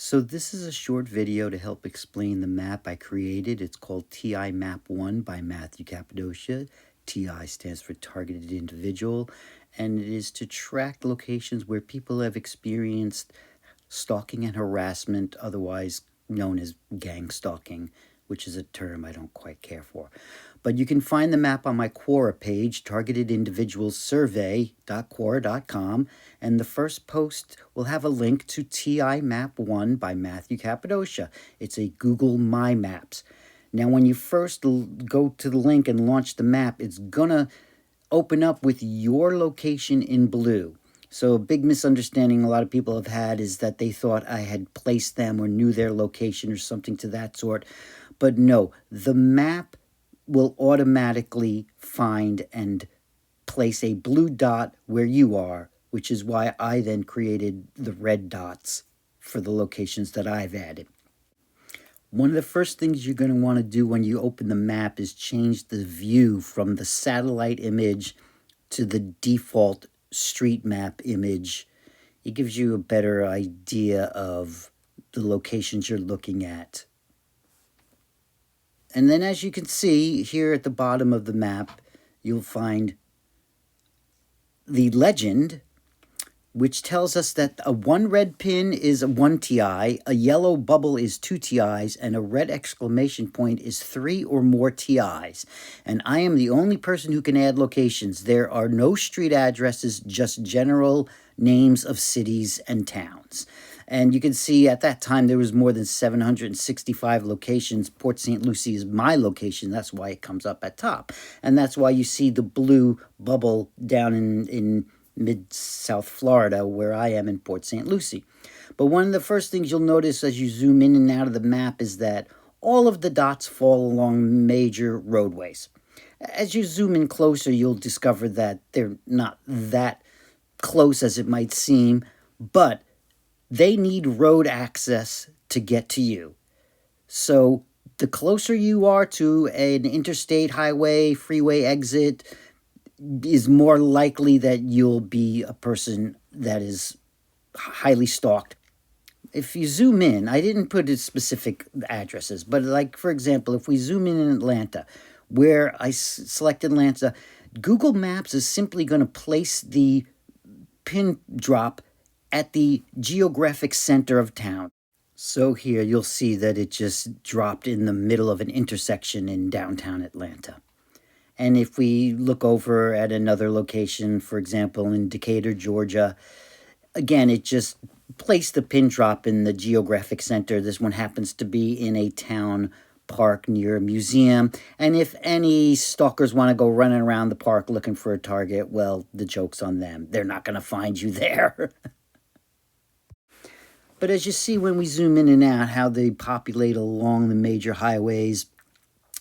So this is a short video to help explain the map I created. It's called TI Map 1 by Matthew Cappadocia. TI stands for Targeted Individual, and it is to track locations where people have experienced stalking and harassment, otherwise known as gang stalking, which is a term I don't quite care for. But you can find the map on my Quora page, targetedindividualsurvey.quora.com, and the first post will have a link to TI Map 1 by Matthew Cappadocia. It's a Google My Maps. Now, when you first go to the link and launch the map, it's going to open up with your location in blue. So a big misunderstanding a lot of people have had is that they thought I had placed them or knew their location or something to that sort. But no, the map will automatically find and place a blue dot where you are, which is why I then created the red dots for the locations that I've added. One of the first things you're going to want to do when you open the map is change the view from the satellite image to the default street map image. It gives you a better idea of the locations you're looking at. And then, as you can see here at the bottom of the map, you'll find the legend, which tells us that a one red pin is 1 TI, a yellow bubble is 2 TIs, and a red exclamation point is 3 or more TIs. And I am the only person who can add locations. There are no street addresses, just general names of cities and towns. And you can see at that time there was more than 765 locations. Port St. Lucie is my location. That's why it comes up at top. And that's why you see the blue bubble down in mid-South Florida, where I am in Port St. Lucie. But one of the first things you'll notice as you zoom in and out of the map is that all of the dots fall along major roadways. As you zoom in closer, you'll discover that they're not that close as it might seem, but they need road access to get to you. So the closer you are to an interstate, highway, freeway exit, is more likely that you'll be a person that is highly stalked. If you zoom in, I didn't put specific addresses, but like, for example, if we zoom in Atlanta, where I select Atlanta, Google Maps is simply going to place the pin drop at the geographic center of town. So here you'll see that it just dropped in the middle of an intersection in downtown Atlanta. And if we look over at another location, for example, in Decatur, Georgia, again, it just placed the pin drop in the geographic center. This one happens to be in a town park near a museum. And if any stalkers want to go running around the park looking for a target, well, the joke's on them. They're not going to find you there. But as you see when we zoom in and out, how they populate along the major highways.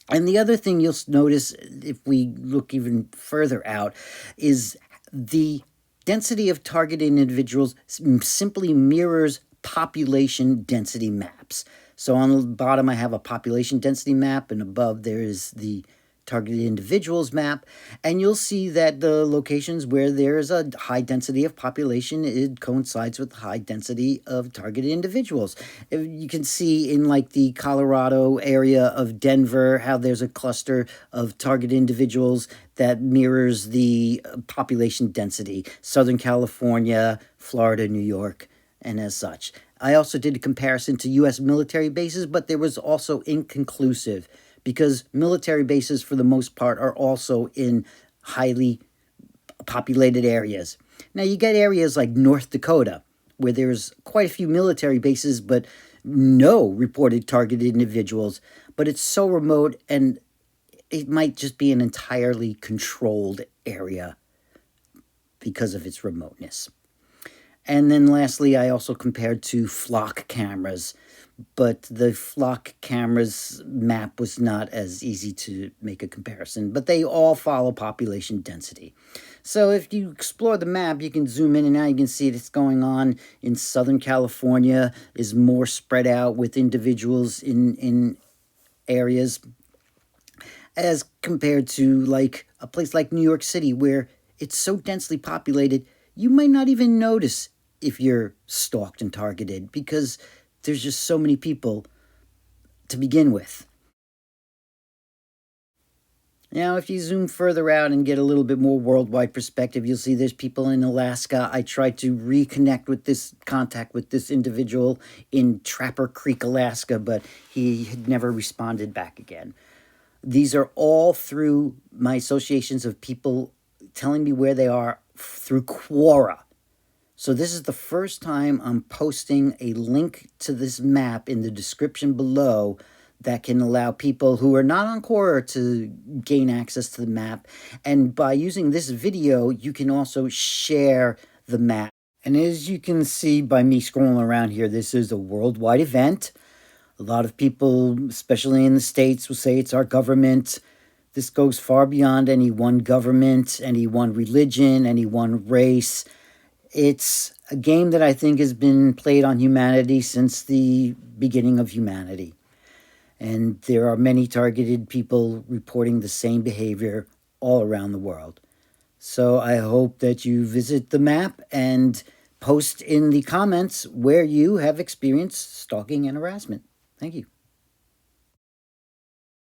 And the other thing you'll notice if we look even further out is the density of targeted individuals simply mirrors population density maps. So on the bottom I have a population density map, and above there is the targeted individuals map, and you'll see that the locations where there's a high density of population, it coincides with the high density of targeted individuals. You can see in like the Colorado area of Denver how there's a cluster of targeted individuals that mirrors the population density. Southern California, Florida, New York, and as such. I also did a comparison to U.S. military bases, but there was also inconclusive, because military bases, for the most part, are also in highly populated areas. Now, you get areas like North Dakota, where there's quite a few military bases, but no reported targeted individuals. But it's so remote, and it might just be an entirely controlled area because of its remoteness. And then lastly, I also compared to flock cameras, but the flock cameras map was not as easy to make a comparison, but they all follow population density. So if you explore the map, you can zoom in and out, you can see what's going on in Southern California is more spread out with individuals in areas as compared to like a place like New York City, where it's so densely populated, you might not even notice if you're stalked and targeted, because there's just so many people to begin with. Now, if you zoom further out and get a little bit more worldwide perspective, you'll see there's people in Alaska. I tried to contact with this individual in Trapper Creek, Alaska, but he had never responded back again. These are all through my associations of people telling me where they are through Quora. So this is the first time I'm posting a link to this map in the description below that can allow people who are not on Quora to gain access to the map. And by using this video, you can also share the map. And as you can see by me scrolling around here, this is a worldwide event. A lot of people, especially in the States, will say it's our government. This goes far beyond any one government, any one religion, any one race. It's a game that I think has been played on humanity since the beginning of humanity. And there are many targeted people reporting the same behavior all around the world. So I hope that you visit the map and post in the comments where you have experienced stalking and harassment. Thank you.